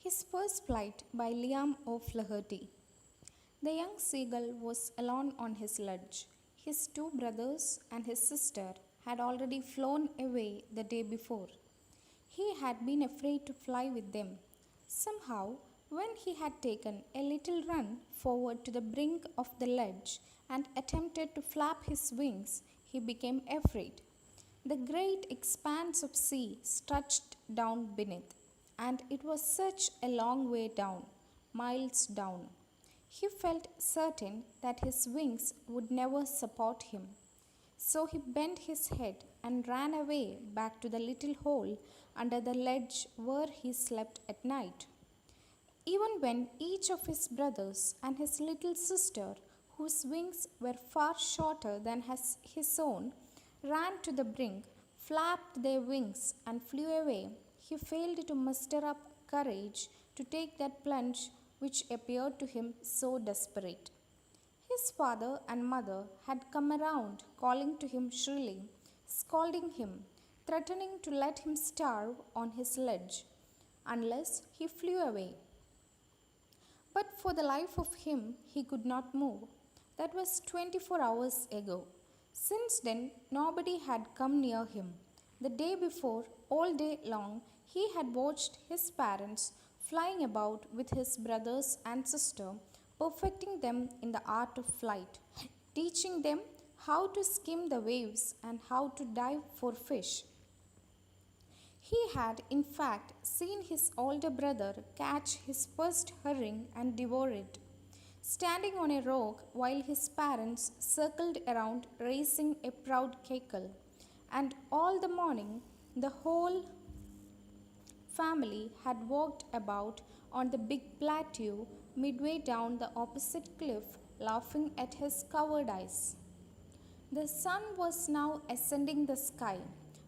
His first flight by Liam O'Flaherty. The young seagull was alone on his ledge. His two brothers and his sister had already flown away the day before. He had been afraid to fly with them. Somehow, when he had taken a little run forward to the brink of the ledge and attempted to flap his wings, he became afraid. The great expanse of sea stretched down beneath, and it was such a long way down, miles down. He felt certain that his wings would never support him. So he bent his head and ran away back to the little hole under the ledge where he slept at night. Even when each of his brothers and his little sister, whose wings were far shorter than his own, ran to the brink, flapped their wings, and flew away, he failed to muster up courage to take that plunge which appeared to him so desperate. His father and mother had come around, calling to him shrilly, scolding him, threatening to let him starve on his ledge unless he flew away. But for the life of him, he could not move. That was 24 hours ago. Since then, nobody had come near him. The day before, all day long, he had watched his parents flying about with his brothers and sister, perfecting them in the art of flight, teaching them how to skim the waves and how to dive for fish. He had, in fact, seen his older brother catch his first herring and devour it, standing on a rock while his parents circled around raising a proud cackle. And all the morning, the whole family had walked about on the big plateau midway down the opposite cliff, laughing at his cowardice. The sun was now ascending the sky,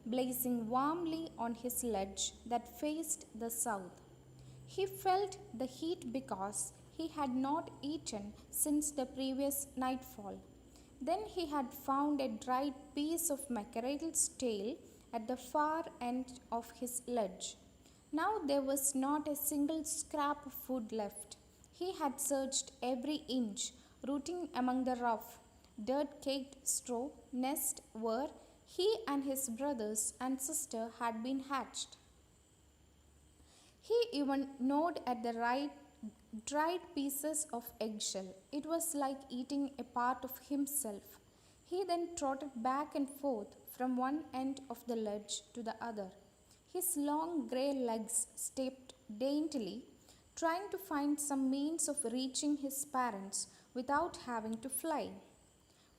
blazing warmly on his ledge that faced the south. He felt the heat because he had not eaten since the previous nightfall. Then he had found a dried piece of mackerel's tail at the far end of his ledge. Now there was not a single scrap of food left. He had searched every inch, rooting among the rough, dirt-caked straw nest where he and his brothers and sister had been hatched. He even gnawed at the dried pieces of eggshell. It was like eating a part of himself. He then trotted back and forth from one end of the ledge to the other. His long grey legs stepped daintily, trying to find some means of reaching his parents without having to fly.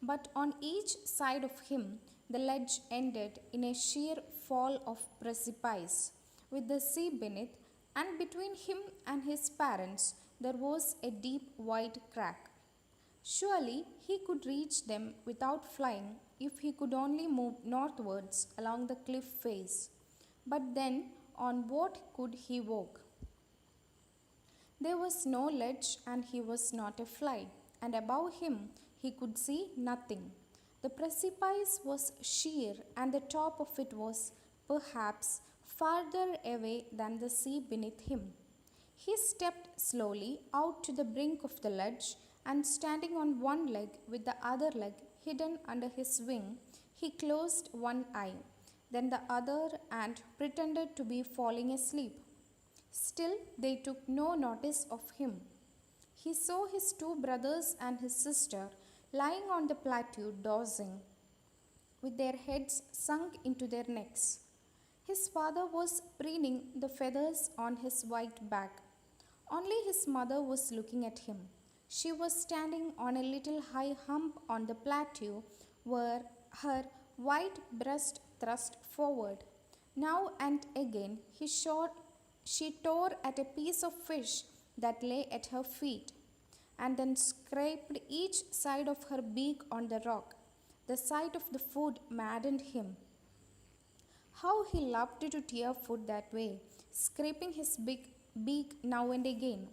But on each side of him, the ledge ended in a sheer fall of precipice, with the sea beneath, and between him and his parents there was a deep wide crack. Surely he could reach them without flying if he could only move northwards along the cliff face. But then, on what could he walk? There was no ledge and he was not a fly, and above him he could see nothing. The precipice was sheer and the top of it was, perhaps, farther away than the sea beneath him. He stepped slowly out to the brink of the ledge and standing on one leg with the other leg hidden under his wing, he closed one eye, then the other and pretended to be falling asleep. Still, they took no notice of him. He saw his two brothers and his sister lying on the plateau dozing, with their heads sunk into their necks. His father was preening the feathers on his white back. Only his mother was looking at him. She was standing on a little high hump on the plateau where her white breast thrust forward. Now and again she tore at a piece of fish that lay at her feet, and then scraped each side of her beak on the rock. The sight of the food maddened him. How he loved to tear food that way, scraping his big beak now and again.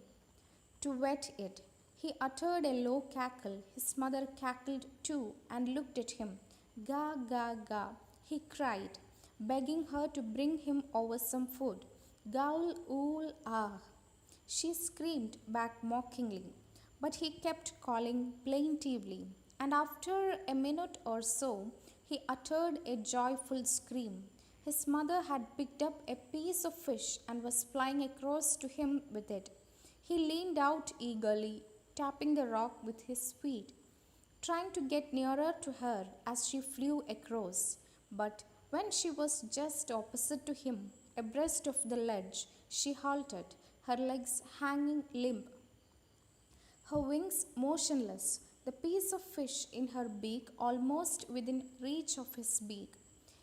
To wet it, he uttered a low cackle. His mother cackled too and looked at him. Ga, ga, ga, he cried, begging her to bring him over some food. Gowl, ool, ah. She screamed back mockingly, but he kept calling plaintively, and after a minute or so, he uttered a joyful scream. His mother had picked up a piece of fish and was flying across to him with it. He leaned out eagerly, tapping the rock with his feet, trying to get nearer to her as she flew across. But when she was just opposite to him, abreast of the ledge, she halted, her legs hanging limp, her wings motionless, the piece of fish in her beak almost within reach of his beak.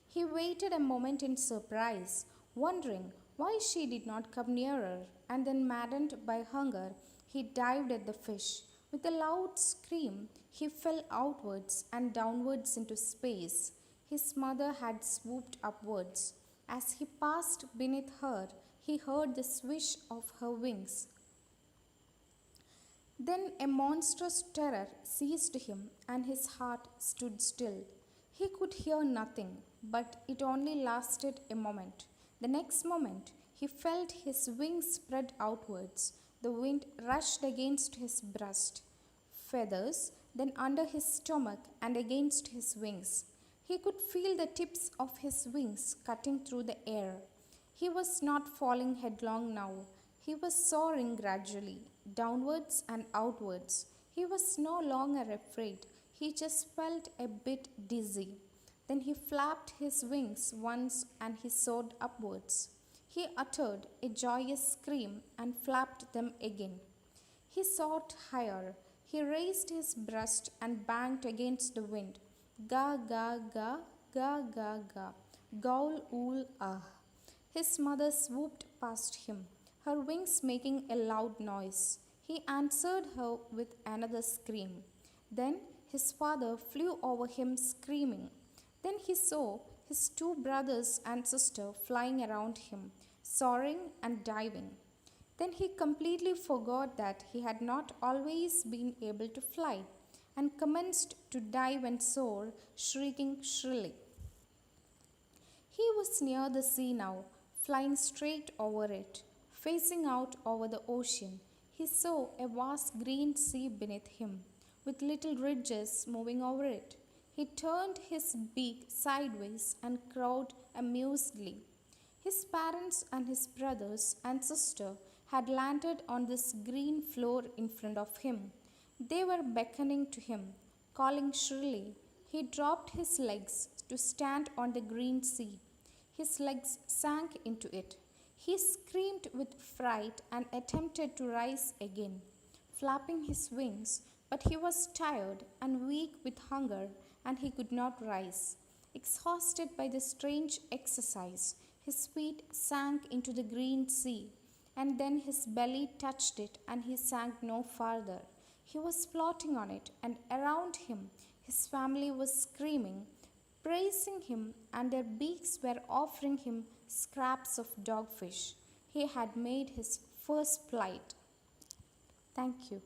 He waited a moment in surprise, wondering why she did not come nearer, and then, maddened by hunger, he dived at the fish. With a loud scream, he fell outwards and downwards into space. His mother had swooped upwards. As he passed beneath her, he heard the swish of her wings. Then a monstrous terror seized him, and his heart stood still. He could hear nothing, but it only lasted a moment. The next moment, he felt his wings spread outwards. The wind rushed against his breast, feathers, then under his stomach and against his wings. He could feel the tips of his wings cutting through the air. He was not falling headlong now. He was soaring gradually, downwards and outwards. He was no longer afraid. He just felt a bit dizzy. Then he flapped his wings once and he soared upwards. He uttered a joyous scream and flapped them again. He soared higher. He raised his breast and banged against the wind. Ga, ga, ga, ga, ga, ga. Gowl, ool, ah. His mother swooped past him, her wings making a loud noise. He answered her with another scream. Then his father flew over him screaming. Then he saw his two brothers and sister flying around him, soaring and diving. Then he completely forgot that he had not always been able to fly, and commenced to dive and soar, shrieking shrilly. He was near the sea now, flying straight over it, facing out over the ocean. He saw a vast green sea beneath him, with little ridges moving over it. He turned his beak sideways and crowed amusedly. His parents and his brothers and sister had landed on this green floor in front of him. They were beckoning to him, calling shrilly. He dropped his legs to stand on the green sea. His legs sank into it. He screamed with fright and attempted to rise again, flapping his wings, but he was tired and weak with hunger, and he could not rise. Exhausted by the strange exercise, his feet sank into the green sea, and then his belly touched it, and he sank no farther. He was floating on it, and around him his family was screaming, praising him, and their beaks were offering him scraps of dogfish. He had made his first flight. Thank you.